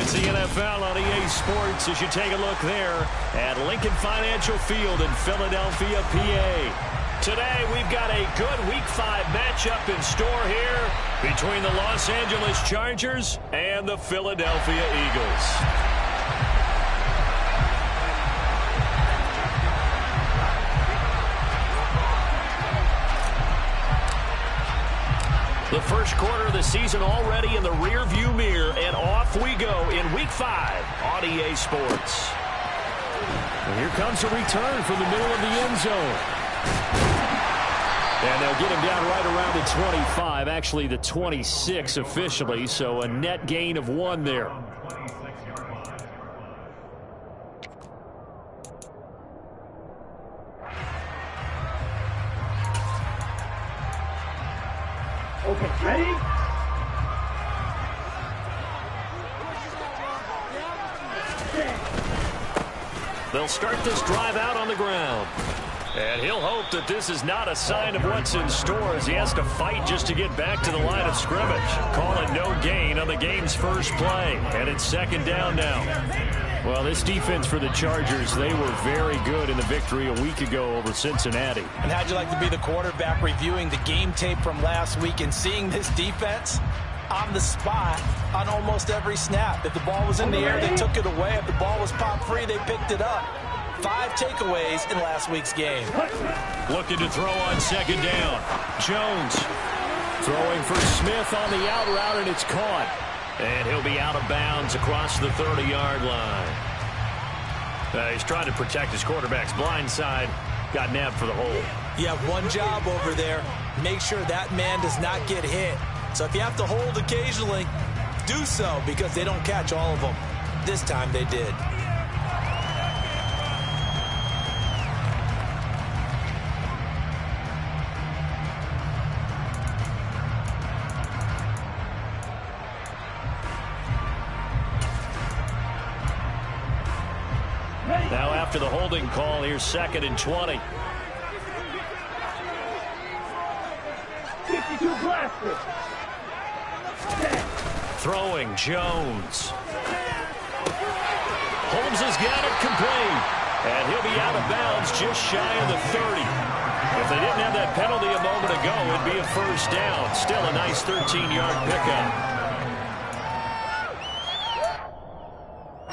It's the NFL on EA Sports as you take a look there at Lincoln Financial Field in Philadelphia, PA. Today we've got a good Week 5 matchup in store here between the Los Angeles Chargers and the Philadelphia Eagles. The first quarter of the season already in the rear-view mirror, and off we go in Week 5 on EA Sports. And here comes a return from the middle of the end zone. And they'll get him down right around the 25, actually the 26 officially, so a net gain of 1 there. Okay, ready? They'll start this drive out on the ground. And he'll hope that this is not a sign of what's in store as he has to fight just to get back to the line of scrimmage. Call it no gain on the game's first play. And it's second down now. Well, this defense for the Chargers, they were very good in the victory a week ago over Cincinnati. And how'd you like to be the quarterback reviewing the game tape from last week and seeing this defense on the spot on almost every snap? If the ball was in the air, they took it away. If the ball was pop free, they picked it up. 5 takeaways in last week's game. Looking to throw on second down. Jones throwing for Smith on the out route, and it's caught. And he'll be out of bounds across the 30-yard line. He's trying to protect his quarterback's blind side. Got nabbed for the hole. You have one job over there. Make sure that man does not get hit. So if you have to hold occasionally, do so, because they don't catch all of them. This time they did. Now after the holding call, here's 2nd and 20. 52 blaster. Throwing Jones. Holmes has got it complete. And he'll be out of bounds just shy of the 30. If they didn't have that penalty a moment ago, it'd be a first down. Still a nice 13-yard pickup.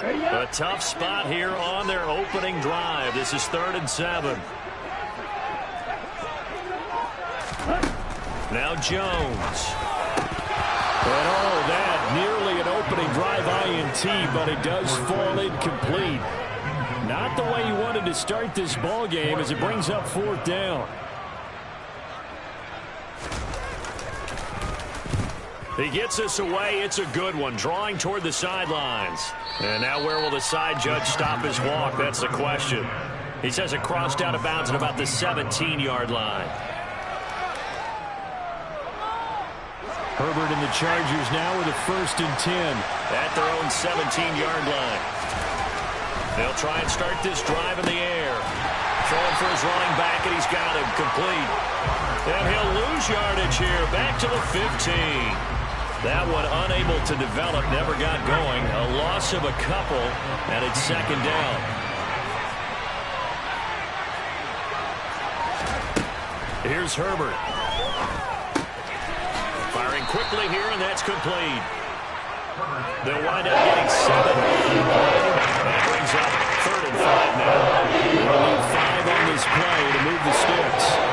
A tough spot here on their opening drive. This is 3rd and 7. Now Jones. And oh, that nearly an opening drive INT, but it does fall incomplete. Not the way you wanted to start this ball game as it brings up 4th down. He gets us away. It's a good one. Drawing toward the sidelines. And now where will the side judge stop his walk? That's the question. He says it crossed out of bounds at about the 17-yard line. Herbert and the Chargers now with a 1st and 10 at their own 17-yard line. They'll try and start this drive in the air. Throwing for his running back, and he's got him complete. And he'll lose yardage here. Back to the 15. That one unable to develop, never got going. A loss of a couple, and it's 2nd down. Here's Herbert. Firing quickly here, and that's complete. They'll wind up getting 7. That brings up 3rd and 5 now. They'll need 5 on this play to move the sticks.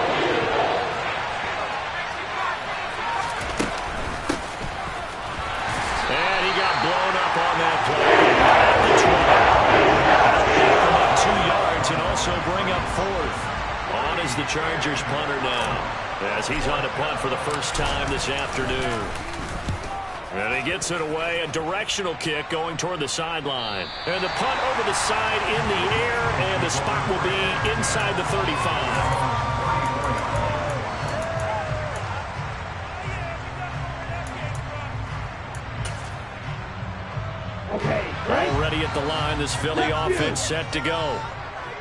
Blown up on that play at the 20. That'll pick him up 2 yards and also bring up 4th. On is the Chargers punter now, as he's on a punt for the first time this afternoon. And he gets it away, a directional kick going toward the sideline. And the punt over the side in the air, and the spot will be inside the 35. Already at the line, this Philly offense set to go.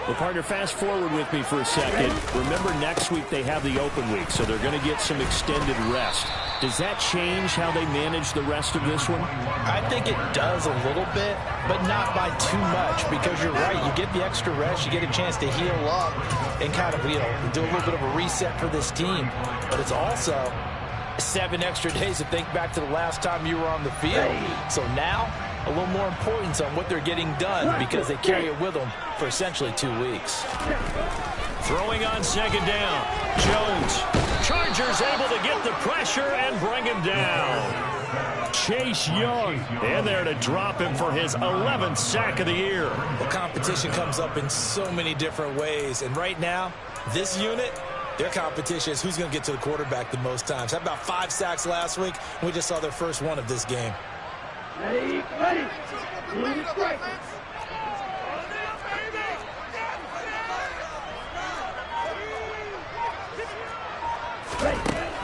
Well, partner, fast forward with me for a second. Remember, next week they have the open week, so they're going to get some extended rest. Does that change how they manage the rest of this one? I think it does a little bit, but not by too much, because you're right. You get the extra rest. You get a chance to heal up and kind of, do a little bit of a reset for this team. But it's also 7 extra days to think back to the last time you were on the field. So now, a little more importance on what they're getting done, because they carry it with them for essentially 2 weeks. Throwing on second down. Jones. Chargers able to get the pressure and bring him down. Chase Young in there to drop him for his 11th sack of the year. Well, competition comes up in so many different ways. And right now, this unit, their competition is who's going to get to the quarterback the most times. How about 5 sacks last week? We just saw their first one of this game. Ready, ready. Strike.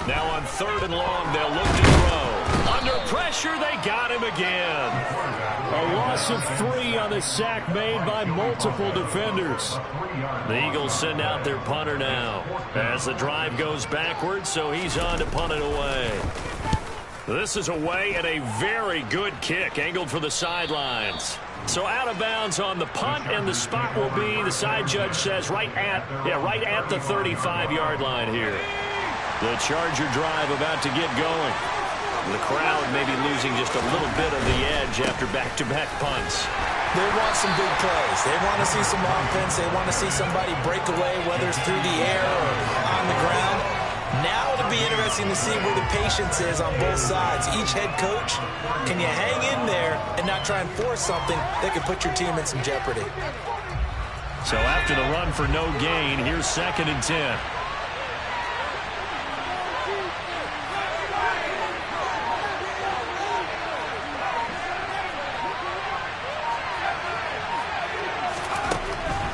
Now on 3rd and long, they'll look to throw. Under pressure, they got him again. A loss of 3 on the sack made by multiple defenders. The Eagles send out their punter now as the drive goes backwards, so he's on to punt it away. This is away and a very good kick angled for the sidelines. So out of bounds on the punt, and the spot will be, the side judge says, right at the 35-yard line here. The Charger drive about to get going. The crowd maybe losing just a little bit of the edge after back-to-back punts. They want some big plays. They want to see some offense. They want to see somebody break away, whether it's through the air or on the ground. Now it'll be interesting to see where the patience is on both sides. Each head coach, can you hang in there and not try and force something that could put your team in some jeopardy? So after the run for no gain, here's 2nd and 10.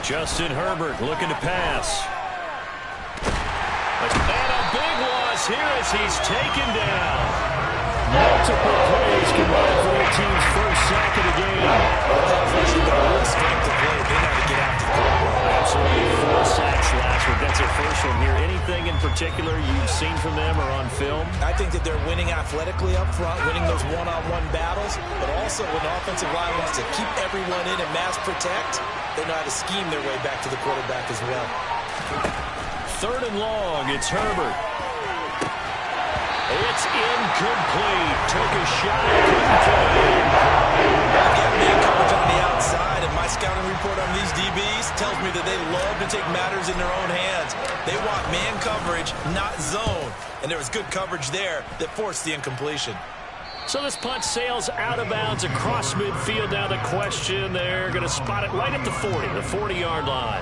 Justin Herbert looking to pass. And a big loss here as he's taken down. Multiple plays combined for the team's first sack of the game. They got to get after the football. Absolutely 4 sacks last week. That's their first one here. Anything in particular you've seen from them or on film? I think that they're winning athletically up front, winning those one-on-one battles, but also when the offensive line wants to keep everyone in and mass protect, they know how to scheme their way back to the quarterback as well. 3rd and long, it's Herbert. It's incomplete. Took a shot, couldn't finish. I've got man coverage on the outside, and my scouting report on these DBs tells me that they love to take matters in their own hands. They want man coverage, not zone. And there was good coverage there that forced the incompletion. So this punt sails out of bounds across midfield. Now the question, they're going to spot it right at the 40, the 40-yard line.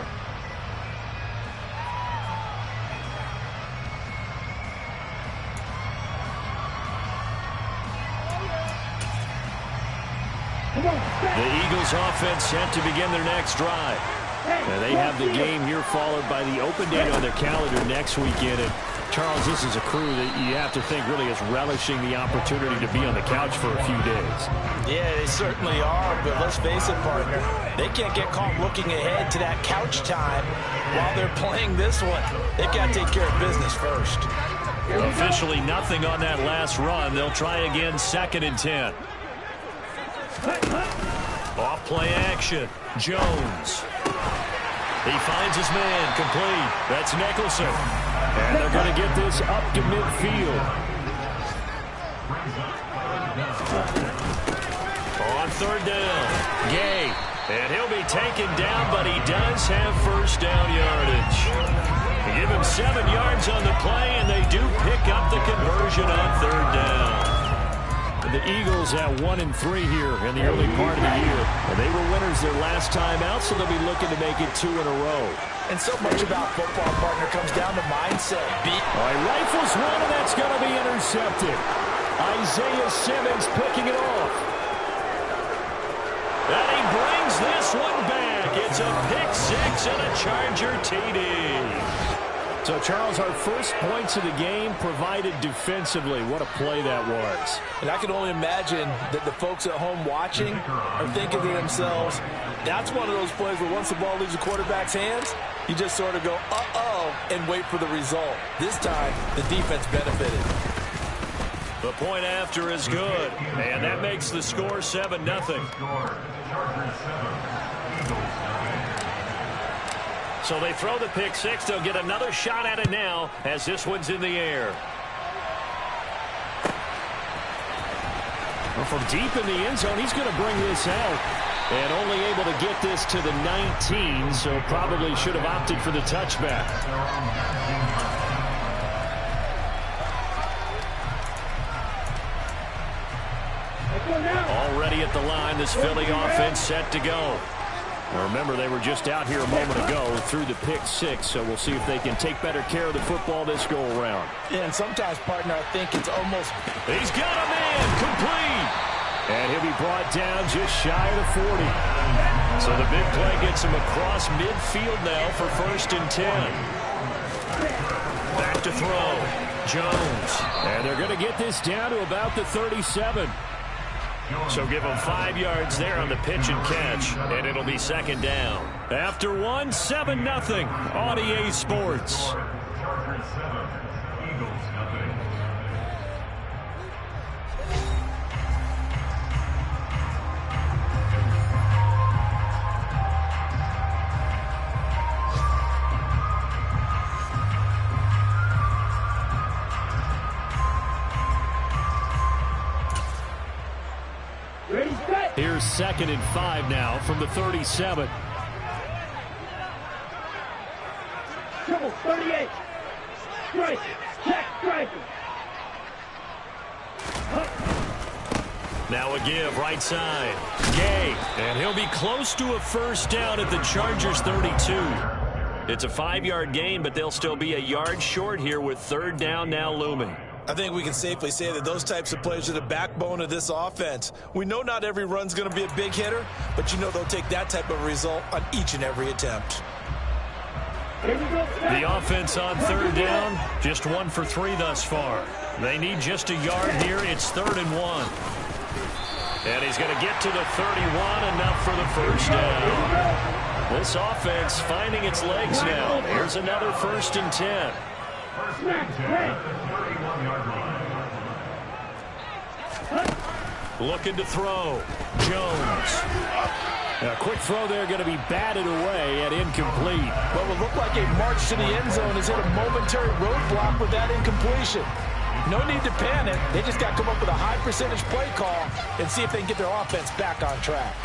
The Eagles offense set to begin their next drive. And they have the game here followed by the open date on their calendar next weekend. And Charles, this is a crew that you have to think really is relishing the opportunity to be on the couch for a few days. Yeah, they certainly are, but let's face it, partner, they can't get caught looking ahead to that couch time while they're playing this one. They've got to take care of business first. Officially nothing on that last run. They'll try again, 2nd and 10. Off play action. Jones. He finds his man, complete. That's Nicholson. And they're going to get this up to midfield. On 3rd down, Gay. And he'll be taken down, but he does have first down yardage. They give him 7 yards on the play, and they do pick up the conversion on 3rd down. The Eagles at 1-3 here in the early part of the year. And they were winners their last time out, so they'll be looking to make it 2 in a row. And so much about football, partner, comes down to mindset. All right, rifles one, and that's going to be intercepted. Isaiah Simmons picking it off. And he brings this one back. It's a pick 6 and a Charger TD. So, Charles, our first points of the game provided defensively. What a play that was. And I can only imagine that the folks at home watching are thinking to themselves, that's one of those plays where once the ball leaves the quarterback's hands, you just sort of go, uh-oh, and wait for the result. This time, the defense benefited. The point after is good, and that makes the score 7-0. So they throw the pick six. They'll get another shot at it now as this one's in the air. Well, from deep in the end zone, he's going to bring this out. And only able to get this to the 19, so probably should have opted for the touchback. Already at the line, this Philly offense set to go. Now remember, they were just out here a moment ago through the pick six, so we'll see if they can take better care of the football this go-around. Yeah, and sometimes, partner, I think it's almost... He's got a man complete. And he'll be brought down just shy of the 40. So the big play gets him across midfield now for 1st and 10. Back to throw. Jones. And they're going to get this down to about the 37. So give them 5 yards there on the pitch and catch, and it'll be 2nd down. After 1, 7-0 on EA Sports. Here's 2nd and 5 now from the 37. Triple 38. Strike. Check strike. Now a give right side. Gay. And he'll be close to a 1st down at the Chargers 32. It's a 5-yard gain, but they'll still be a yard short here with 3rd down now looming. I think we can safely say that those types of plays are the backbone of this offense. We know not every run's going to be a big hitter, but you know they'll take that type of result on each and every attempt. The offense on 3rd down, just 1 for 3 thus far. They need just a yard here. It's 3rd and 1. And he's going to get to the 31, enough for the 1st down. This offense finding its legs now. Here's another 1st and 10. Looking to throw. Jones. A quick throw there, going to be batted away and incomplete. What would look like a march to the end zone has hit a momentary roadblock with that incompletion. No need to panic. They just got to come up with a high percentage play call and see if they can get their offense back on track.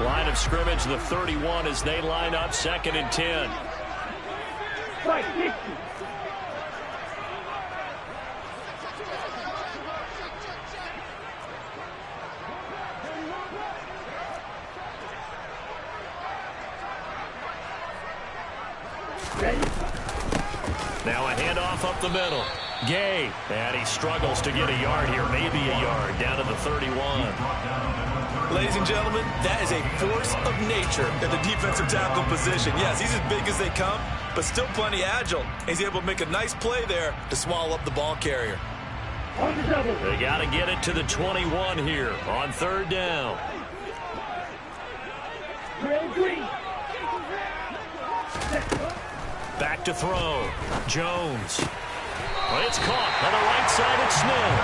Line of scrimmage, the 31 as they line up 2nd and 10. Strike 60. Now a handoff up the middle. Gay. And he struggles to get a yard here, maybe a yard, down to the 31. Ladies and gentlemen, that is a force of nature at the defensive tackle position. Yes, he's as big as they come, but still plenty agile. He's able to make a nice play there to swallow up the ball carrier. They got to get it to the 21 here on 3rd down. Back to throw. Jones. Well, it's caught on the right side of Smith.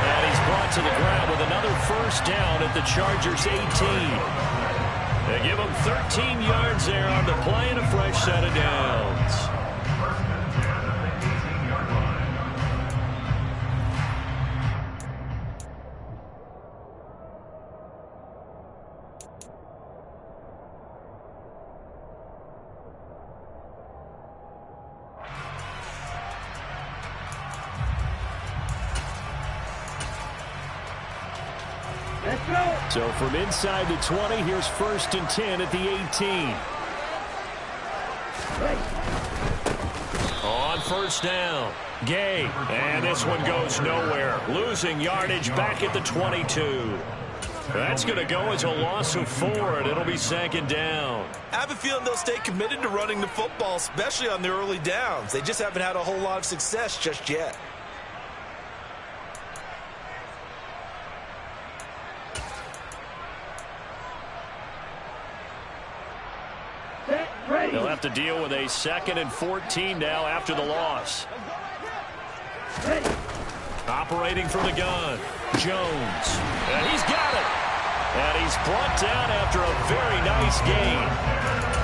And he's brought to the ground with another 1st down at the Chargers 18. They give him 13 yards there on the play and a fresh set of downs. So from inside the 20, here's 1st and 10 at the 18. On 1st down, Gay. And this one goes nowhere. Losing yardage back at the 22. That's going to go as a loss of 4, and it'll be 2nd down. I have a feeling they'll stay committed to running the football, especially on the early downs. They just haven't had a whole lot of success just yet. They'll have to deal with a 2nd and 14 now after the loss. Operating from the gun, Jones. And he's got it. And he's brought down after a very nice gain.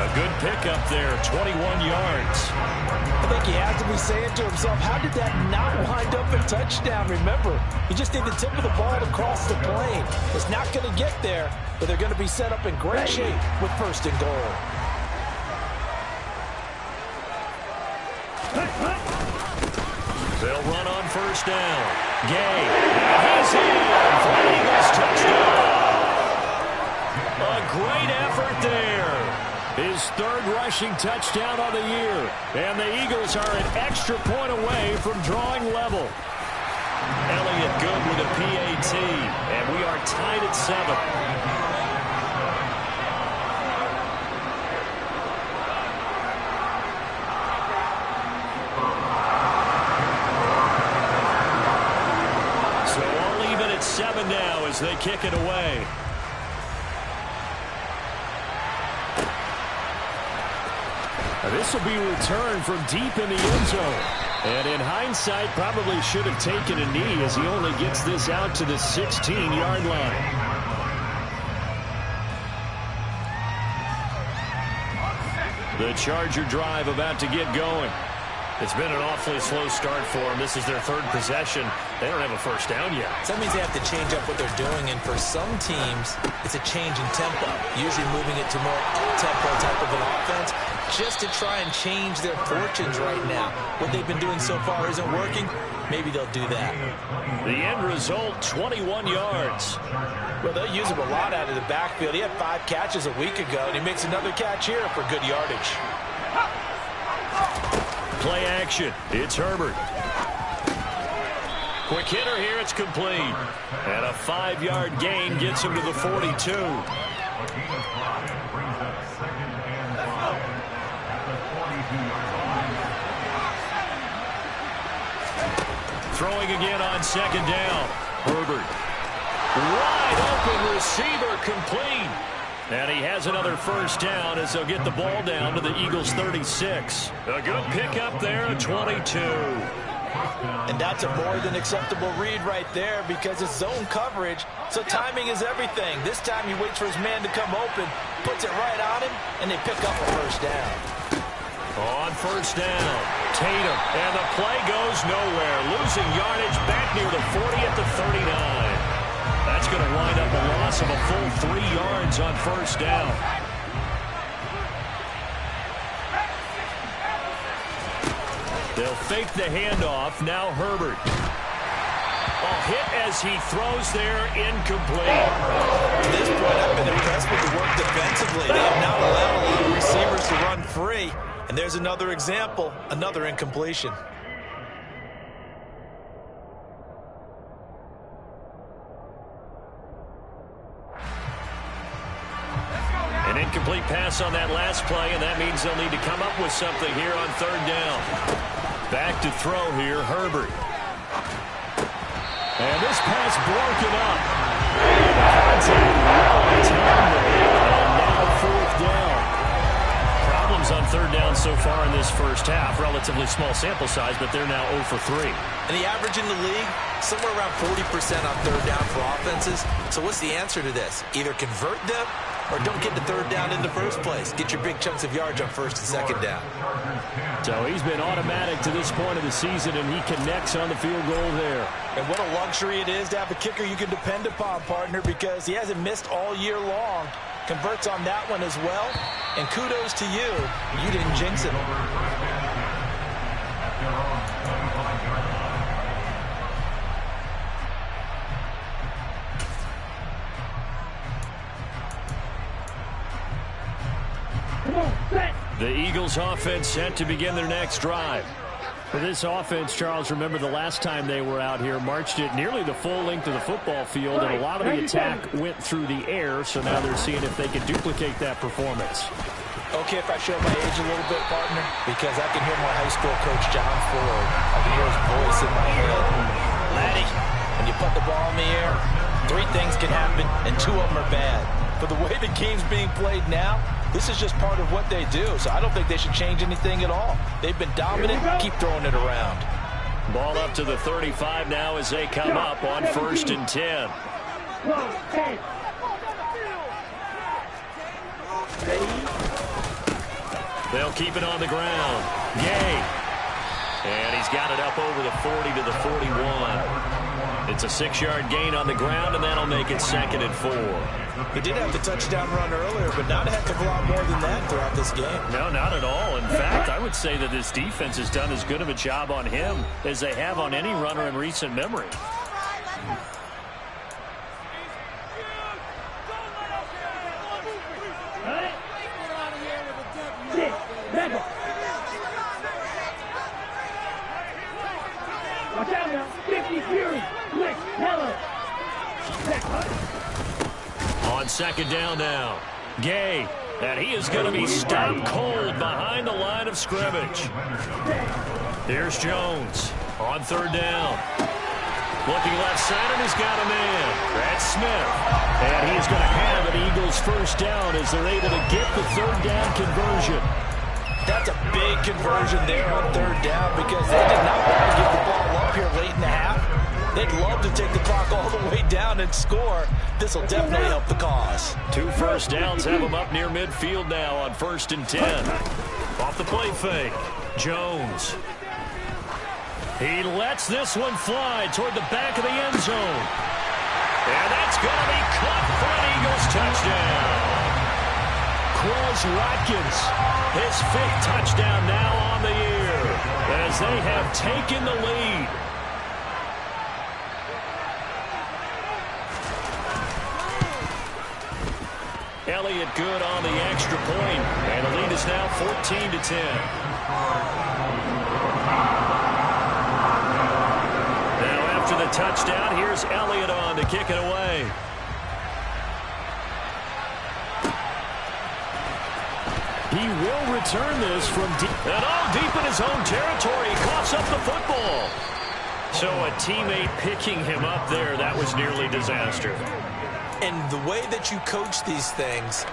A good pickup there, 21 yards. I think he has to be saying to himself, how did that not wind up a touchdown? Remember, you just need the tip of the ball to cross the plane. It's not going to get there, but they're going to be set up in great shape with 1st and goal. They'll run on 1st down. Gay. He's in for the Eagles touchdown. A great effort there. His 3rd rushing touchdown on the year. And the Eagles are an extra point away from drawing level. Elliott good with a PAT. And we are tied at 7. Now as they kick it away. This will be returned from deep in the end zone. And in hindsight, probably should have taken a knee as he only gets this out to the 16-yard line. The Charger drive about to get going. It's been an awfully slow start for them. This is their 3rd possession. They don't have a 1st down yet. So that means they have to change up what they're doing, and for some teams, it's a change in tempo, usually moving it to more up-tempo type of an offense, just to try and change their fortunes right now. What they've been doing so far isn't working. Maybe they'll do that. The end result, 21 yards. Well, they'll use him a lot out of the backfield. He had 5 catches a week ago, and he makes another catch here for good yardage. Play action. It's Herbert. Quick hitter here. It's complete. And a 5-yard gain gets him to the 42. Throwing again on 2nd down. Herbert. Wide open receiver, complete. And he has another 1st down as they'll get the ball down to the Eagles' 36. A good pickup there at 22. And that's a more than acceptable read right there because it's zone coverage, so timing is everything. This time he waits for his man to come open, puts it right on him, and they pick up a 1st down. On 1st down, Tatum, and the play goes nowhere. Losing yardage back near the 40 at the 39. That's going to wind up a loss of a full 3 yards on 1st down. They'll fake the handoff. Now Herbert. A hit as he throws there, incomplete. At this point, I've been impressed with the work defensively. They have not allowed a lot of receivers to run free. And there's another example, another incompletion. An incomplete pass on that last play, and that means they'll need to come up with something here on 3rd down. Back to throw here, Herbert. And this pass broken up. And now 4th down. Problems on 3rd down so far in this 1st half. Relatively small sample size, but they're now 0 for 3. And the average in the league, somewhere around 40% on 3rd down for offenses. So what's the answer to this? Either convert them or don't get the 3rd down in the first place. Get your big chunks of yards on 1st and 2nd down. So he's been automatic to this point of the season, and he connects on the field goal there. And what a luxury it is to have a kicker you can depend upon, partner, because he hasn't missed all year long. Converts on that one as well. And kudos to you. You didn't jinx him. The Eagles offense set to begin their next drive. For this offense, Charles, remember the last time they were out here, marched it nearly the full length of the football field, and a lot of the attack went through the air, so now they're seeing if they can duplicate that performance. Okay, if I show my age a little bit, partner, because I can hear my high school coach, John Ford. I can hear his voice in my head. Laddie, when you put the ball in the air, 3 things can happen, and 2 of them are bad. For the way the game's being played now, this is just part of what they do, so I don't think they should change anything at all. They've been dominant. Keep throwing it around. Ball up to the 35 now as they come up on 1st and 10. They'll keep it on the ground. Gay. And he's got it up over the 40 to the 41. It's a 6-yard gain on the ground, and that'll make it 2nd and 4. He did have the touchdown run earlier, but not a heck of a lot more than that throughout this game. No, not at all. In fact, I would say that this defense has done as good of a job on him as they have on any runner in recent memory. Watch out now. 50 Fury. Quick. Hello. On 2nd down now. Gay. And he is going to be stopped cold behind the line of scrimmage. Here's Jones on 3rd down. Looking left side, and he's got a man. That's Smith. And he is going to have an Eagles 1st down as they're able to get the 3rd down conversion. That's a big conversion there on 3rd down because they did not want to get the ball up here late in the half. They'd love to take the clock all the way down and score. This will definitely help the cause. 2 first downs have them up near midfield now on 1st and 10. Off the play fake. Jones. He lets this one fly toward the back of the end zone. And that's going to be caught for an Eagles touchdown. Quez Watkins, his 5th touchdown now on the year as they have taken the lead. Elliott good on the extra point, and the lead is now 14 to 10. Now after the touchdown, here's Elliott on to kick it away. He will return this from deep. And all deep in his own territory. He coughs up the football. So a teammate picking him up there, that was nearly disaster. And the way that you coach these things,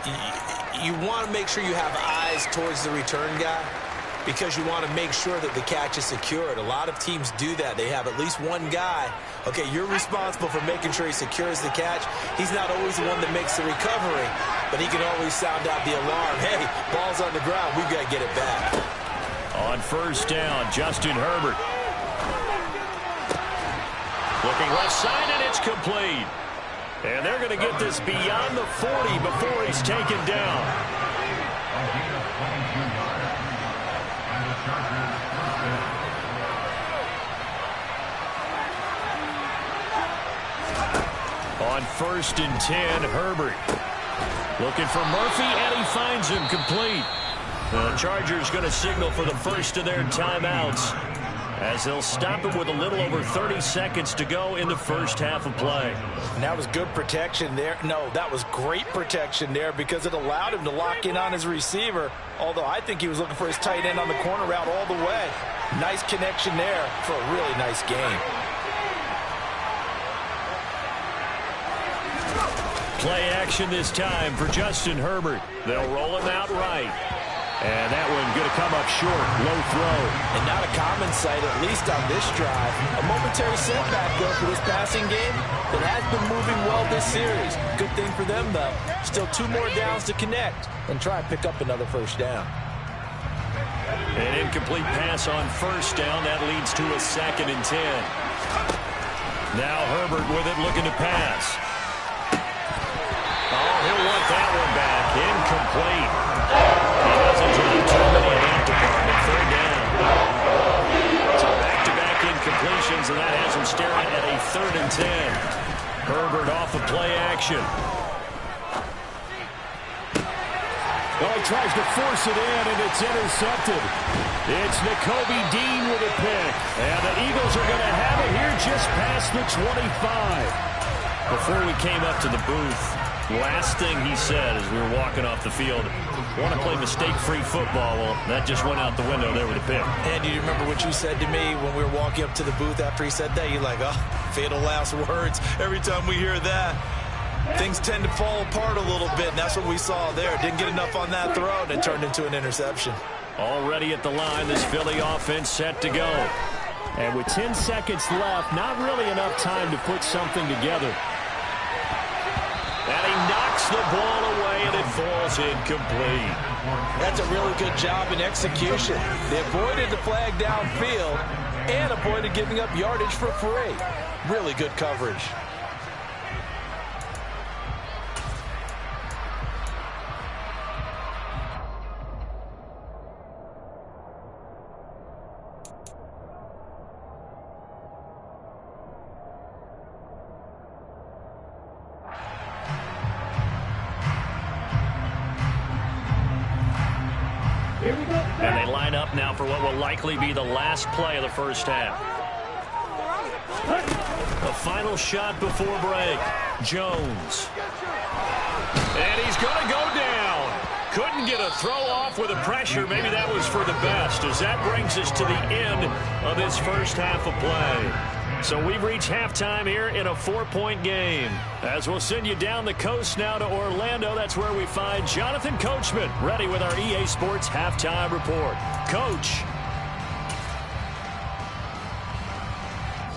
you want to make sure you have eyes towards the return guy because you want to make sure that the catch is secured. A lot of teams do that. They have at least one guy. Okay, you're responsible for making sure he secures the catch. He's not always the one that makes the recovery, but he can always sound out the alarm. Hey, ball's on the ground. We've got to get it back. On 1st down, Justin Herbert. Looking left side, and it's complete. And they're going to get this beyond the 40 before he's taken down. On 1st and 10, Herbert. Looking for Murphy, and he finds him complete. The Chargers going to signal for the first of their timeouts as they'll stop it with a little over 30 seconds to go in the first half of play. And that was good protection there. No, that was great protection there because it allowed him to lock in on his receiver, although I think he was looking for his tight end on the corner route all the way. Nice connection there for a really nice game. Play action this time for Justin Herbert. They'll roll him out right. And that one going to come up short. Low throw. And not a common sight, at least on this drive. A momentary setback, though, for this passing game that has been moving well this series. Good thing for them, though. Still 2 more downs to connect and try and pick up another first down. An incomplete pass on 1st down. That leads to a 2nd and 10. Now Herbert with it, looking to pass. Oh, he'll want that one back. Incomplete. He doesn't drop too many in that department. 3rd down. So back-to-back incompletions, and that has him staring at a 3rd and 10. Herbert off of play action. Oh, he tries to force it in, and it's intercepted. It's Nakobe Dean with a pick. And the Eagles are going to have it here just past the 25. Before we came up to the booth, last thing he said as we were walking off the field, want to play mistake-free football. Well, that just went out the window there with a pick. And you remember what you said to me when we were walking up to the booth after he said that? You're like, oh, fatal last words. Every time we hear that, things tend to fall apart a little bit, and that's what we saw there. Didn't get enough on that throw, and it turned into an interception. Already at the line, this Philly offense set to go. And with 10 seconds left, not really enough time to put something together. And he knocks the ball away, and it falls incomplete. That's a really good job in execution. They avoided the flag downfield and avoided giving up yardage for free. Really good coverage. And they line up now for what will likely be the last play of the first half. The final shot before break. Jones. And he's going to go down. Couldn't get a throw off with the pressure. Maybe that was for the best, as that brings us to the end of this first half of play. So we've reached halftime here in a 4-point game. As we'll send you down the coast now to Orlando, that's where we find Jonathan Coachman, ready with our EA Sports Halftime Report. Coach.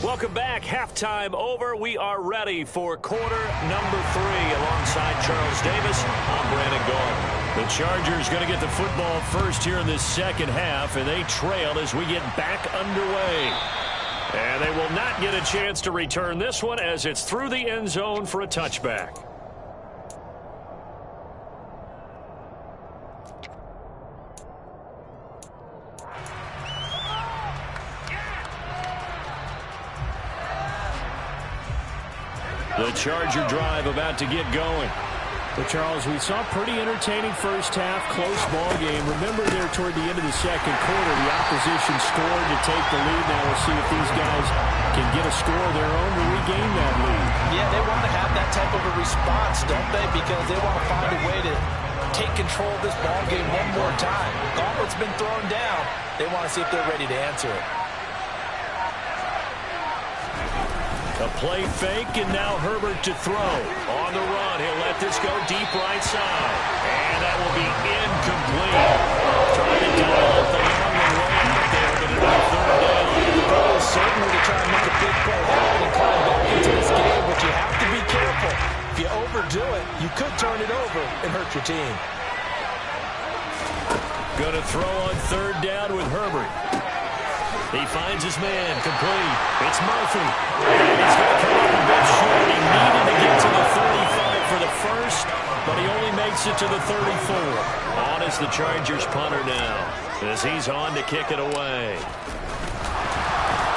Welcome back. Halftime over. We are ready for quarter number 3. Alongside Charles Davis, I'm Brandon Gault. The Chargers going to get the football first here in this second half, and they trail as we get back underway. And they will not get a chance to return this one as it's through the end zone for a touchback. The Charger drive about to get going. But, Charles, we saw a pretty entertaining first half, close ball game. Remember there toward the end of the second quarter, the opposition scored to take the lead. Now we'll see if these guys can get a score of their own to regain that lead. Yeah, they want to have that type of a response, don't they? Because they want to find a way to take control of this ball game one more time. Gauntlet's been thrown down. They want to see if they're ready to answer it. A play fake, and now Herbert to throw. On the run, he'll let this go deep right side. And that will be incomplete. Trying to dial up the long one way out there, but it'll be third down. The goal is certainly to try and make a big play happen and climb back into this game, but you have to be careful. If you overdo it, you could turn it over and hurt your team. Going to throw on third down with Herbert. He finds his man, complete. It's Murphy. And he's going to come up a bit short. He needed to get to the 35 for the first, but he only makes it to the 34. On is the Chargers punter now, as he's on to kick it away.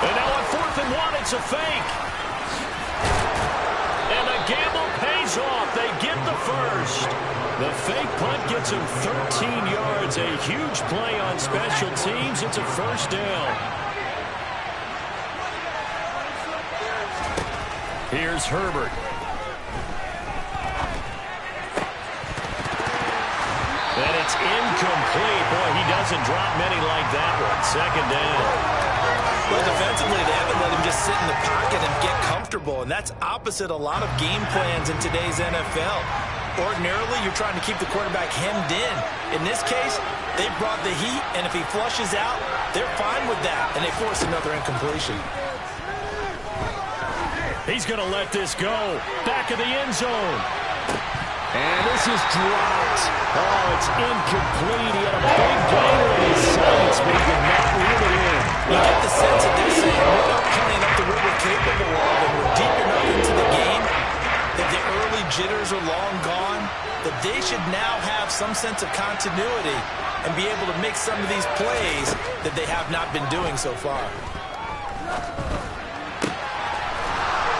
And now on 4th and 1, it's a fake. And the gamble pays off. They get the first. The fake punt gets him 13 yards. A huge play on special teams. It's a first down. Here's Herbert. And it's incomplete. Boy, he doesn't drop many like that one. Second down. Well, defensively, they haven't let him just sit in the pocket and get comfortable, and that's opposite a lot of game plans in today's NFL. Ordinarily, you're trying to keep the quarterback hemmed in. In this case, they brought the heat, and if he flushes out, they're fine with that, and they force another incompletion. He's going to let this go. Back of the end zone. And this is dropped. Oh, it's incomplete. He had a big gainer in his sights, but he did not reel it in. You get the sense that they're saying we're not playing up to what we're capable of, and we're deep enough into the game that the early jitters are long gone, that they should now have some sense of continuity and be able to make some of these plays that they have not been doing so far.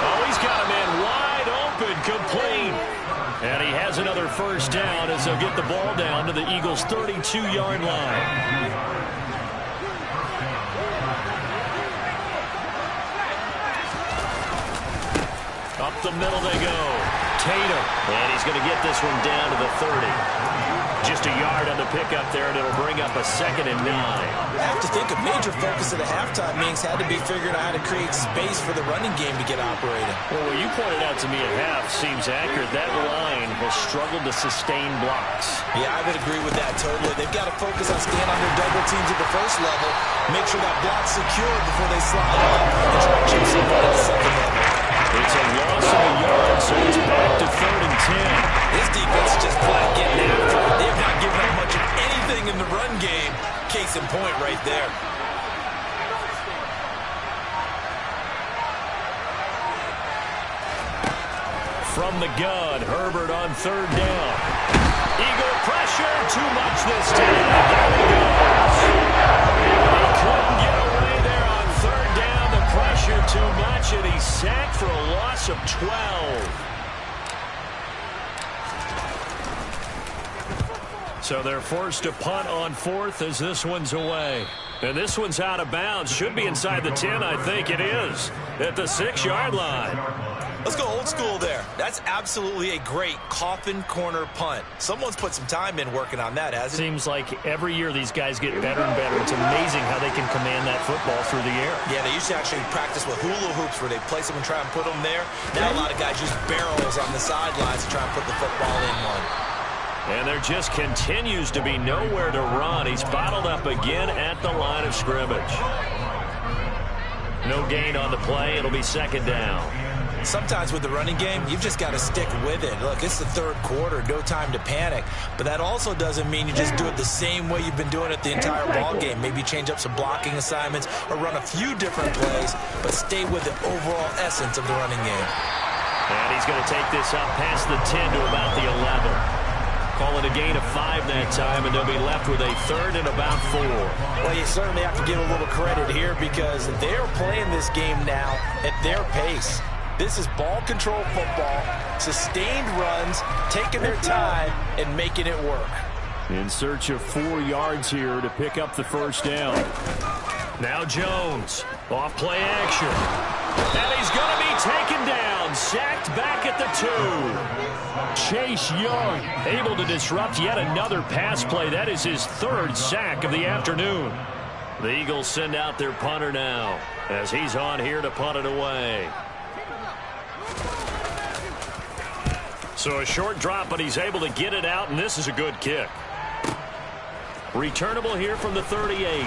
Oh, he's got a man wide open, complete. And he has another first down as they'll get the ball down to the Eagles' 32-yard line. Up the middle they go. Tatum. And he's going to get this one down to the 30. Just a yard on the pickup there, and it'll bring up a 2nd and 9. I have to think a major focus of the halftime meetings had to be figuring out how to create space for the running game to get operating. Well, what you pointed out to me at half seems accurate. That line has struggled to sustain blocks. Yeah, I would agree with that totally. They've got to focus on staying on their double teams at the first level, make sure that block's secured before they slide on, and try to chip someone at the second level. It's a loss of a yard, so it's back to 3rd and 10. This defense is just flat getting after it. They've not given up much of anything in the run game. Case in point right there. From the gun, Herbert on 3rd down. Eagle pressure, too much this time. There he goes. He couldn't get away there on 3rd down. The pressure too much, and he's sacked for a loss of 12. So they're forced to punt on 4th as this one's away. And this one's out of bounds. Should be inside the 10, I think it is. At the 6-yard line. Let's go old school there. That's absolutely a great coffin corner punt. Someone's put some time in working on that, hasn't it? Seems like every year these guys get better and better. It's amazing how they can command that football through the air. Yeah, they used to actually practice with hula hoops where they place them and try and put them there. Now a lot of guys use barrels on the sidelines to try and put the football in one. And there just continues to be nowhere to run. He's bottled up again at the line of scrimmage. No gain on the play. It'll be 2nd down. Sometimes with the running game, you've just got to stick with it. Look, it's the 3rd quarter, no time to panic. But that also doesn't mean you just do it the same way you've been doing it the entire ball game. Maybe change up some blocking assignments or run a few different plays, but stay with the overall essence of the running game. And he's going to take this up past the 10 to about the 11. Call it a gain of 5 that time, and they'll be left with a 3rd and about 4. Well, you certainly have to give a little credit here because they're playing this game now at their pace. This is ball control football, sustained runs, taking their time, and making it work. In search of 4 yards here to pick up the 1st down. Now Jones, off play action. And he's going to be taken down, sacked back at the 2. Chase Young able to disrupt yet another pass play. That is his 3rd sack of the afternoon. The Eagles send out their punter now as he's on here to punt it away. So a short drop, but he's able to get it out, and this is a good kick. Returnable here from the 38.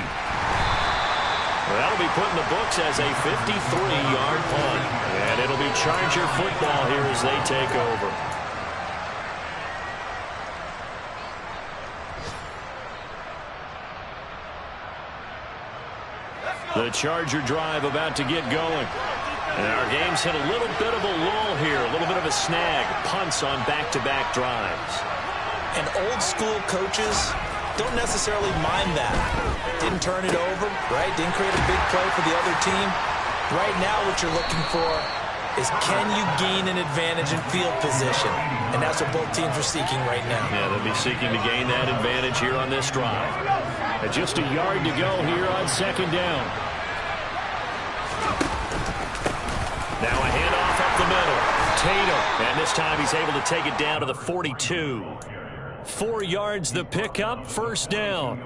That'll be put in the books as a 53-yard punt. And it'll be Charger football here as they take over. The Charger drive about to get going. And our game's hit a little bit of a lull here, a little bit of a snag. Punts on back-to-back drives. And old school coaches don't necessarily mind that. Didn't turn it over, right? Didn't create a big play for the other team. Right now what you're looking for is can you gain an advantage in field position? And that's what both teams are seeking right now. Yeah, they'll be seeking to gain that advantage here on this drive. And just a yard to go here on 2nd down. Now a handoff up the middle. Tatum, and this time he's able to take it down to the 42. 4 yards the pickup, 1st down.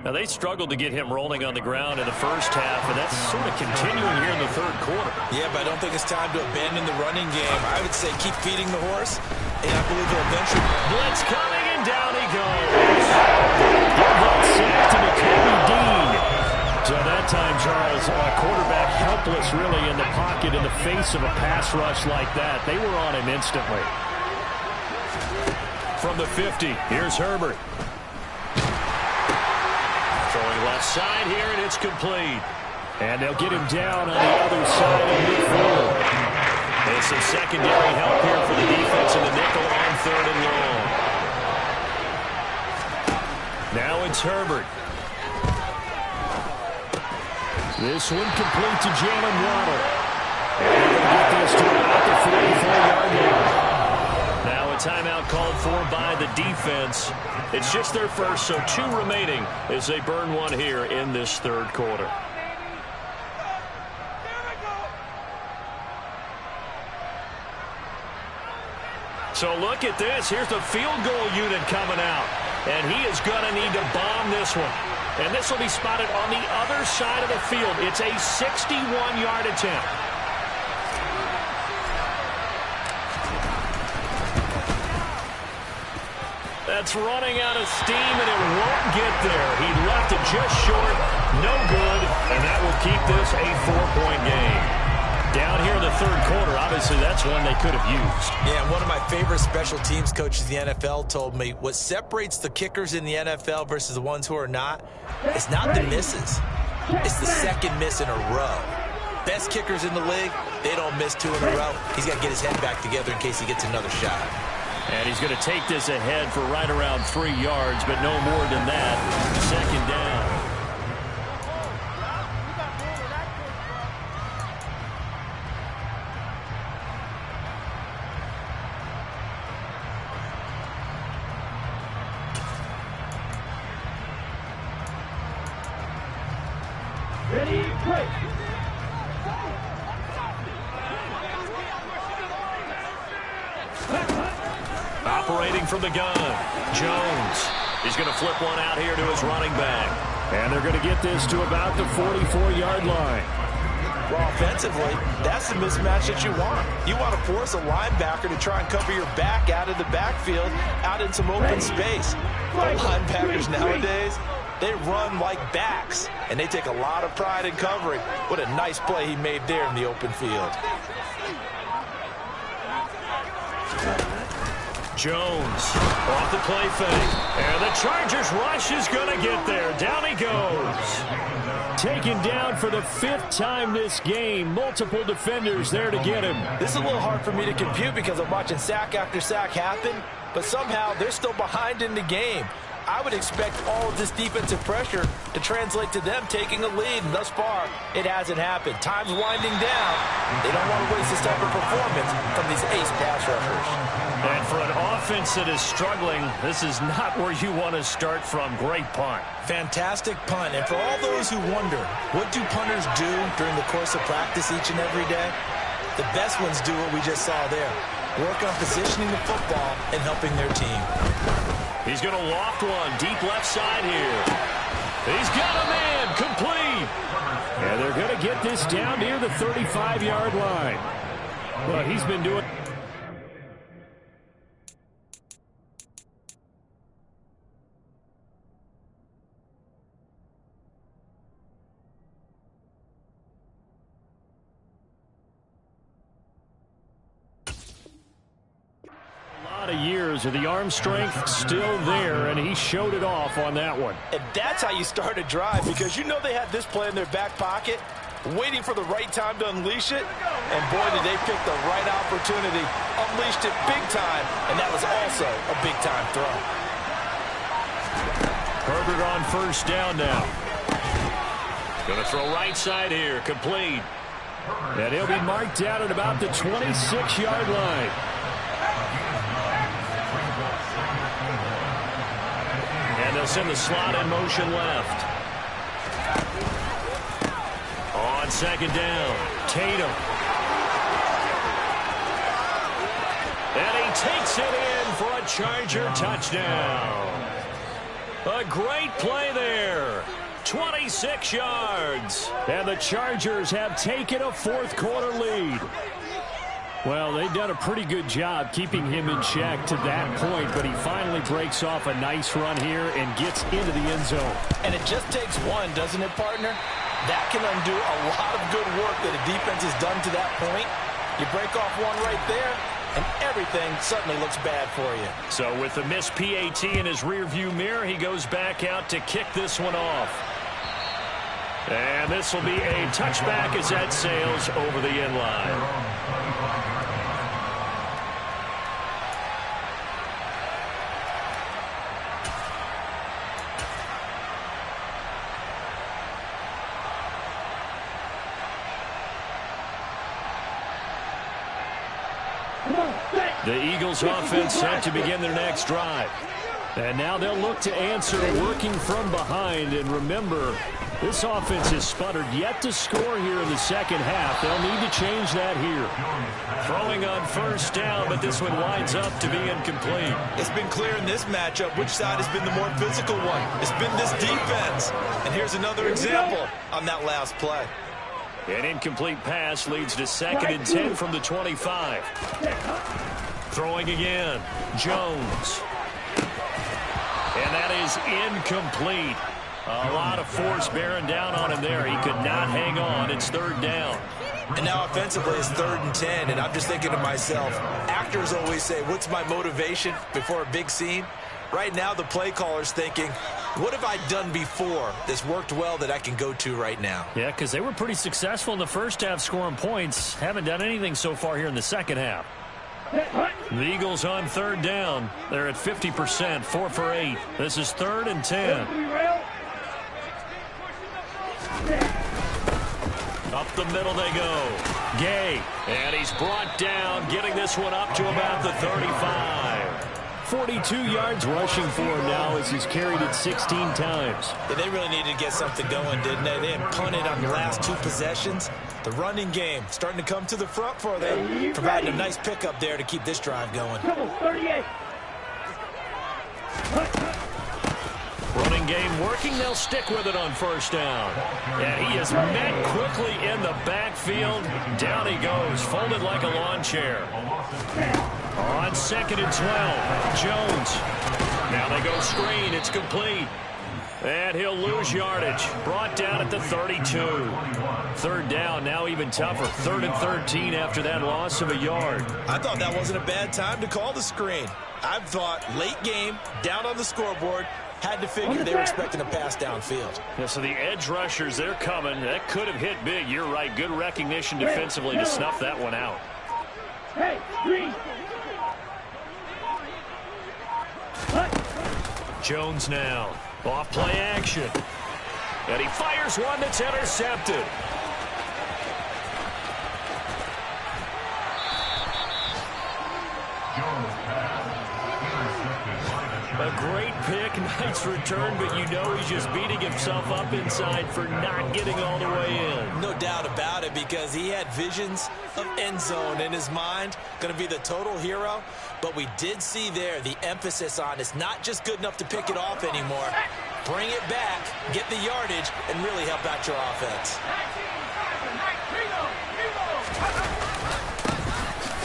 Now they struggled to get him rolling on the ground in the 1st half, and that's sort of continuing here in the 3rd quarter. Yeah, but I don't think it's time to abandon the running game. I would say keep feeding the horse, and I believe he'll eventually... Blitz coming, and down he goes. Give that sack to McCoy Dean. So that time, Charles, quarterback helpless really in the pocket in the face of a pass rush like that. They were on him instantly. From the 50, here's Herbert. Throwing left side here, and it's complete. And they'll get him down on the other side of midfield. And some secondary help here for the defense in the nickel on 3rd and long. Now it's Herbert. This one complete to Jalen Waddle. And they're going to get this to about the 44-yard line. Now a timeout called for by the defense. It's just their first, so 2 remaining as they burn one here in this 3rd quarter. So look at this. Here's the field goal unit coming out. And he is going to need to bomb this one. And this will be spotted on the other side of the field. It's a 61-yard attempt. That's running out of steam, and it won't get there. He left it just short. No good. And that will keep this a 4-point game. Down here in the third quarter, obviously that's one they could have used. Yeah, one of my favorite special teams coaches in the NFL told me what separates the kickers in the NFL versus the ones who are not is not the misses. It's the second miss in a row. Best kickers in the league, they don't miss 2 in a row. He's got to get his head back together in case he gets another shot. And he's going to take this ahead for right around 3 yards, but no more than that. Second down. Ready, play. Operating from the gun, Jones. He's going to flip one out here to his running back. And they're going to get this to about the 44-yard line. Well, offensively, that's the mismatch that you want. You want to force a linebacker to try and cover your back out of the backfield, out in some open space. The linebackers nowadays, they run like backs, and they take a lot of pride in covering. What a nice play he made there in the open field. Jones off the play fake. And the Chargers rush is going to get there. Down he goes. Taken down for the 5th time this game. Multiple defenders there to get him. This is a little hard for me to compute because I'm watching sack after sack happen, but somehow they're still behind in the game. I would expect all of this defensive pressure to translate to them taking a lead, and thus far, it hasn't happened. Time's winding down. They don't want to waste this type of performance from these ace pass rushers. And for an offense that is struggling, this is not where you want to start from. Great punt. Fantastic punt. And for all those who wonder, what do punters do during the course of practice each and every day? The best ones do what we just saw there. Work on positioning the football and helping their team. He's going to loft one deep left side here. He's got a man complete. And they're going to get this down near the 35-yard line. Well, he's been doing... of years of the arm strength still there, and he showed it off on that one. And that's how you start a drive, because you know they had this play in their back pocket, waiting for the right time to unleash it, and boy, did they pick the right opportunity, unleashed it big time, and that was also a big-time throw. Herbert on first down now. Going to throw right side here, complete. And he'll be marked out at about the 26-yard line. And they'll send the slot in motion left. On second down, Tatum. And he takes it in for a Charger touchdown. A great play there. 26 yards. And the Chargers have taken a fourth-quarter lead. Well, they've done a pretty good job keeping him in check to that point, but he finally breaks off a nice run here and gets into the end zone. And it just takes one, doesn't it, partner? That can undo a lot of good work that a defense has done to that point. You break off one right there, and everything suddenly looks bad for you. So with the missed PAT in his rearview mirror, he goes back out to kick this one off. And this will be a touchback as that sails over the end line. The Eagles offense set to begin their next drive. And now they'll look to answer working from behind. And remember, This offense has sputtered yet to score here in the second half. They'll need to change that here. Throwing on first down, but this one winds up to be incomplete. It's been clear in this matchup which side has been the more physical one. It's been this defense. And here's another example on that last play. An incomplete pass leads to 2nd and 10 from the 25. Throwing again. Jones. And that is incomplete. A lot of force bearing down on him there. He could not hang on. It's 3rd down. And now offensively it's 3rd and 10. And I'm just thinking to myself, actors always say, what's my motivation before a big scene? Right now the play caller's thinking, what have I done before that's worked well that I can go to right now? Yeah, because they were pretty successful in the first half scoring points. Haven't done anything so far here in the second half. The Eagles on 3rd down. They're at 50%, 4 for 8. This is 3rd and 10. Up the middle they go. Gay. And he's brought down, getting this one up to about the 35. 42 yards rushing for him now as he's carried it 16 times. Yeah, they really needed to get something going, didn't they? They had punted on the last 2 possessions. The running game starting to come to the front for them, providing a nice pickup there to keep this drive going. 38. Running game working. They'll stick with it on first down. And he is met quickly in the backfield. Down he goes, folded like a lawn chair. On 2nd and 12, Jones. Now they go screen. It's complete. And he'll lose yardage. Brought down at the 32. 3rd down, now even tougher. 3rd and 13 after that loss of a yard. I thought that wasn't a bad time to call the screen. I thought late game, down on the scoreboard, had to figure they were expecting a pass downfield. Yeah, so the edge rushers, they're coming. That could have hit big. You're right. Good recognition defensively to snuff that one out. Hey, green. Jones now. Off play action. And he fires one that's intercepted. A great pick, nice return, but you know he's just beating himself up inside for not getting all the way in. No doubt about it, because he had visions of end zone in his mind. Going to be the total hero. But we did see there the emphasis on it's not just good enough to pick it off anymore. Bring it back, get the yardage, and really help out your offense.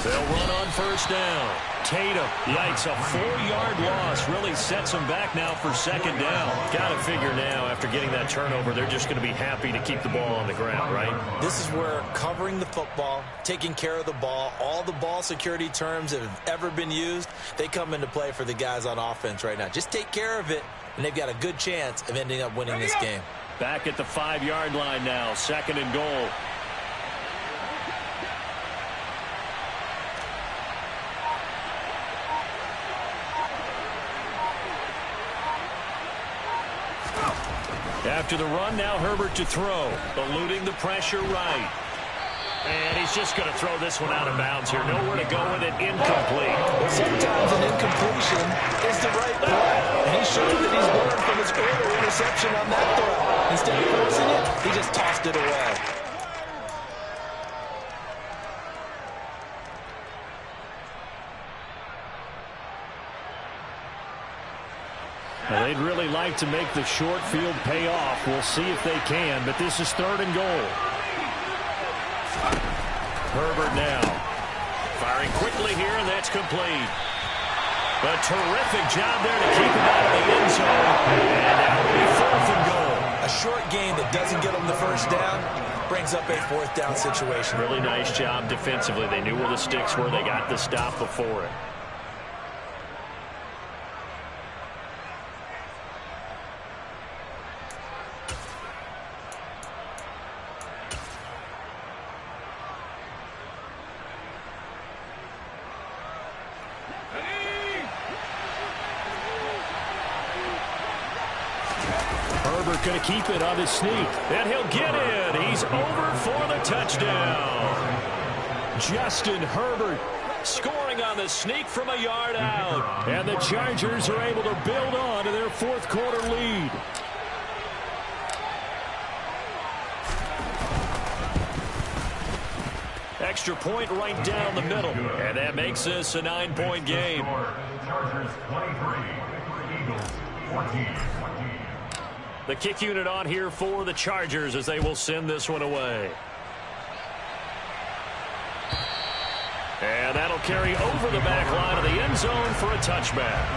They'll run on first down. Tatum, yikes, a 4-yard loss really sets them back now for 2nd down. Got to figure now, after getting that turnover, they're just going to be happy to keep the ball on the ground, right? This is where covering the football, taking care of the ball, all the ball security terms that have ever been used, they come into play for the guys on offense right now. Just take care of it, and they've got a good chance of ending up winning this game. Back at the 5-yard line now, 2nd and goal. After the run, now Herbert to throw. Eluding the pressure right. And he's just going to throw this one out of bounds here. Nowhere to go with it. Incomplete. Sometimes an incompletion is the right play. And he showed that he's learned from his earlier interception on that throw. Instead of forcing it, he just tossed it away. Now, they'd really like to make the short field pay off. We'll see if they can, but this is 3rd and goal. Herbert now. Firing quickly here, and that's complete. A terrific job there to keep him out of the end zone. And now it'll be 4th and goal. A short game that doesn't get them the first down brings up a 4th down situation. Really nice job defensively. They knew where the sticks were. They got the stop before it. Herbert going to keep it on his sneak. And he'll get in. He's over for the touchdown. Justin Herbert scoring on the sneak from a yard out. And the Chargers are able to build on to their 4th quarter lead. Extra point right down the middle. And that makes this a 9-point game. Chargers 23, Eagles 14. The kick unit on here for the Chargers as they will send this one away. And that'll carry over the back line of the end zone for a touchback.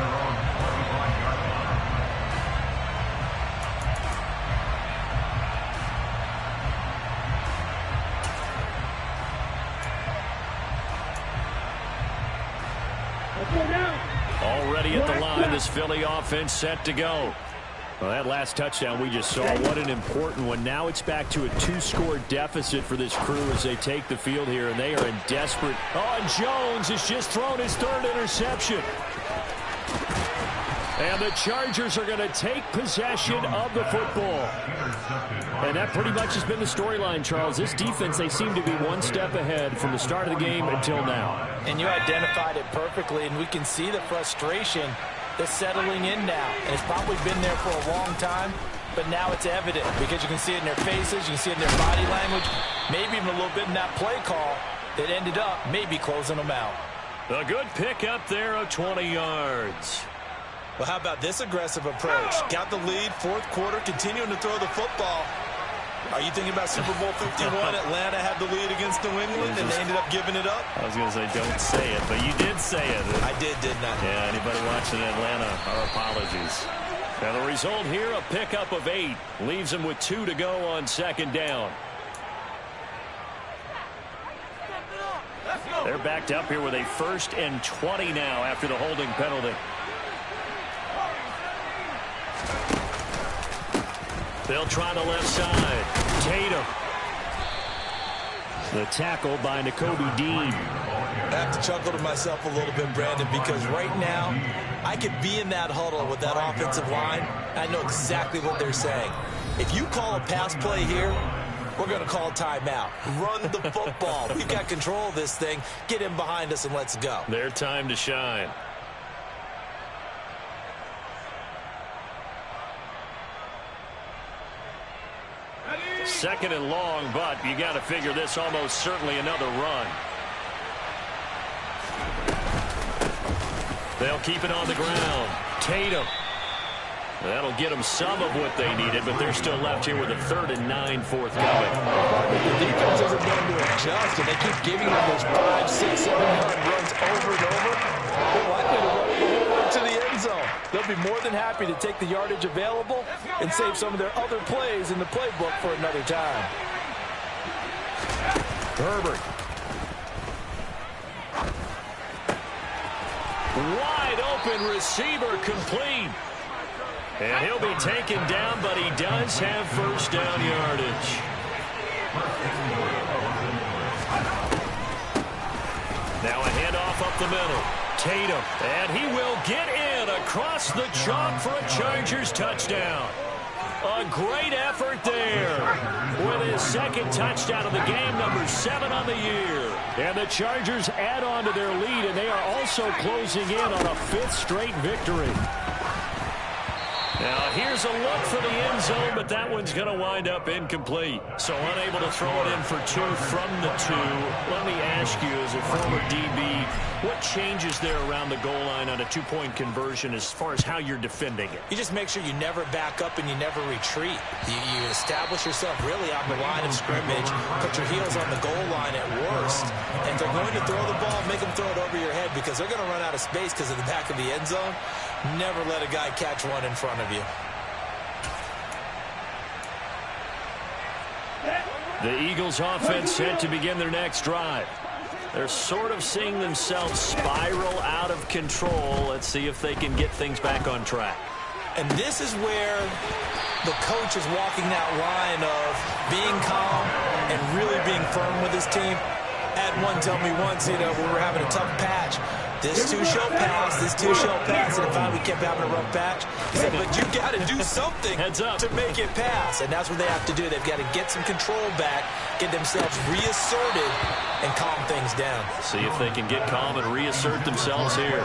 Already at the line, this Philly offense set to go. Well, that last touchdown we just saw, what an important one. Now it's back to a 2-score deficit for this crew as they take the field here, and they are in desperate. Oh, and Jones has just thrown his 3rd interception. And the Chargers are going to take possession of the football. And that pretty much has been the storyline, Charles. This defense, they seem to be one step ahead from the start of the game until now. And you identified it perfectly, and we can see the frustration that's settling in now. And it's probably been there for a long time, but now it's evident because you can see it in their faces, you can see it in their body language, maybe even a little bit in that play call that ended up maybe closing them out. A good pick up there of 20 yards. Well, how about this aggressive approach? Got the lead, 4th quarter, continuing to throw the football. Are you thinking about Super Bowl 51? Atlanta had the lead against New England, and they ended up giving it up? I was going to say, don't say it, but you did say it. I did, didn't I? Yeah, anybody watching Atlanta, our apologies. Now the result here, a pickup of 8. Leaves them with 2 to go on 2nd down. They're backed up here with a 1st and 20 now after the holding penalty. They'll try the left side. Tatum. The tackle by Nakobe Dean. I have to chuckle to myself a little bit, Brandon, because right now I could be in that huddle with that offensive line. I know exactly what they're saying. If you call a pass play here, we're going to call timeout. Run the football. We've got control of this thing. Get in behind us and let's go. Their time to shine. Second and long, but you got to figure this almost certainly another run. They'll keep it on the ground. Tatum. That'll get them some of what they needed, but they're still left here with a 3rd and 9 forthcoming. The defense isn't going to adjust, and they keep giving them those 5, 6, 7 yard runs over and over. They're likely to run the whole way to the end zone. They'll be more than happy to take the yardage available and save some of their other plays in the playbook for another time. Herbert. Wide open receiver complete. And he'll be taken down, but he does have 1st down yardage. Now a handoff up the middle. Tatum, and he will get in across the chalk for a Chargers touchdown. A great effort there with his 2nd touchdown of the game, number 7 on the year. And the Chargers add on to their lead, and they are also closing in on a 5th straight victory. Now, here's a look for the end zone, but that one's going to wind up incomplete. So unable to throw it in for 2 from the 2. Let me ask you, as a former DB, what changes there around the goal line on a 2-point conversion as far as how you're defending it? You just make sure you never back up and you never retreat. You establish yourself really on the line of scrimmage, put your heels on the goal line at worst. And if they're going to throw the ball, make them throw it over your head because they're going to run out of space because of the back of the end zone. Never let a guy catch one in front of you. The Eagles offense set to begin their next drive. They're sort of seeing themselves spiral out of control. Let's see if they can get things back on track. And this is where the coach is walking that line of being calm and really being firm with his team. Had one tell me once, when we were having a tough patch, this too shall pass, this too shall pass, and finally we kept having a rough patch. He said, but you got to do something to make it pass, and that's what they have to do. They've got to get some control back, get themselves reasserted, and calm things down. See if they can get calm and reassert themselves here.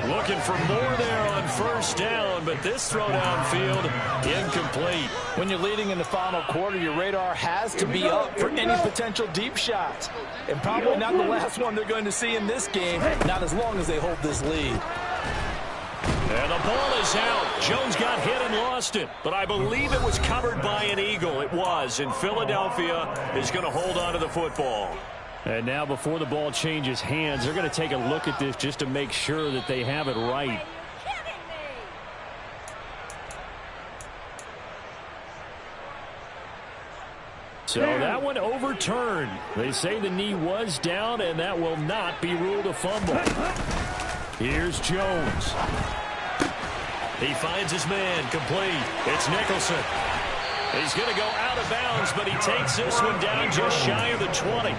Looking for more there on first down, but this throw downfield incomplete. When you're leading in the final quarter, your radar has to be up for any potential deep shots. And probably not the last one they're going to see in this game, not as long as they hold this lead. And the ball is out. Jones got hit and lost it, but I believe it was covered by an Eagle. It was, and Philadelphia is going to hold on to the football. And now before the ball changes hands, they're going to take a look at this just to make sure that they have it right. So that one overturned. They say the knee was down, and that will not be ruled a fumble. Here's Jones. He finds his man, complete. It's Nicholson. He's going to go out of bounds, but he takes this one down just shy of the 20.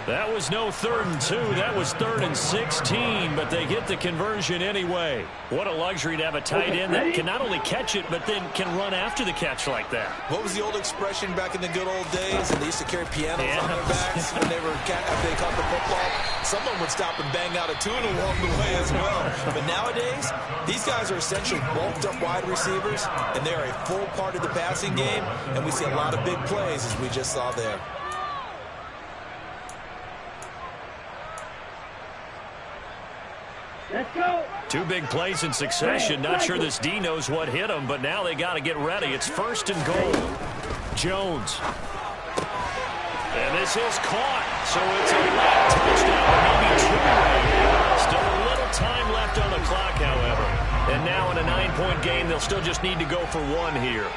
That was no 3rd and 2. That was 3rd and 16, but they get the conversion anyway. What a luxury to have a tight end that can not only catch it, but then can run after the catch like that. What was the old expression back in the good old days? And they used to carry pianos on their backs when they were after they caught the football. Someone would stop and bang out a tune along the way as well. But nowadays, these guys are essentially bulked up wide receivers, and they're a full part of the passing game, and we see a lot of big plays as we just saw there. Let's go. 2 big plays in succession. Not sure this D knows what hit him, but now they got to get ready. It's 1st and goal. Jones. And this is caught. So it's a late touchdown, maybe 2. Still a little time left on the clock, however. And now in a 9-point game, they'll still just need to go for 1 here.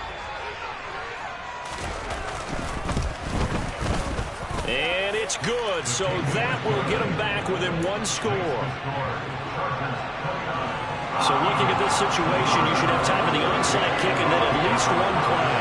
And it's good. So that will get them back within 1 score. So looking at this situation, you should have time for the onside kick and then at least 1 play.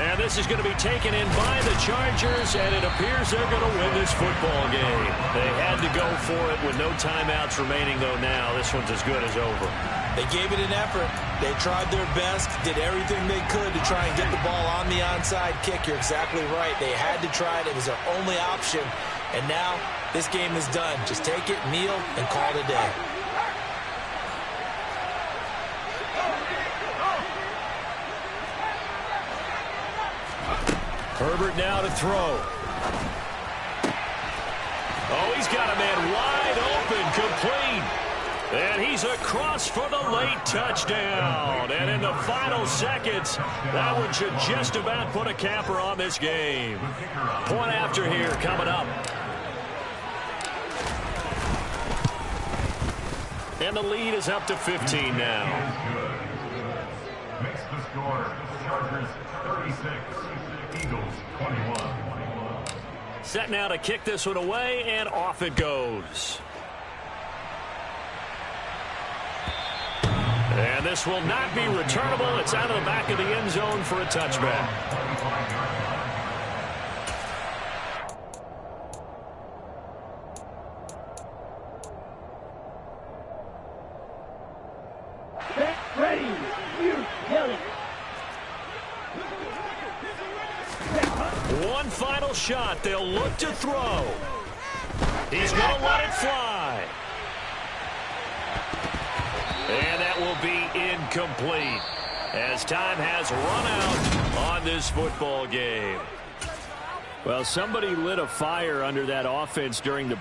And this is going to be taken in by the Chargers, and it appears they're going to win this football game. They had to go for it with no timeouts remaining, though now this one's as good as over. They gave it an effort. They tried their best, did everything they could to try and get the ball on the onside kick. You're exactly right. They had to try it. It was their only option. And now this game is done. Just take it, kneel, and call it a day. Herbert now to throw. Oh, he's got a man wide open, complete. And he's across for the late touchdown. And in the final seconds, that one should just about put a capper on this game. Point after here coming up. And the lead is up to 15 now. Makes the score. Chargers 36, Eagles 21. Set now to kick this one away, and off it goes. And this will not be returnable. It's out of the back of the end zone for a touchback. Ready. You yell it. One final shot. They'll look to throw. He's going to let it fly. And that will be incomplete as time has run out on this football game. Well, somebody lit a fire under that offense during the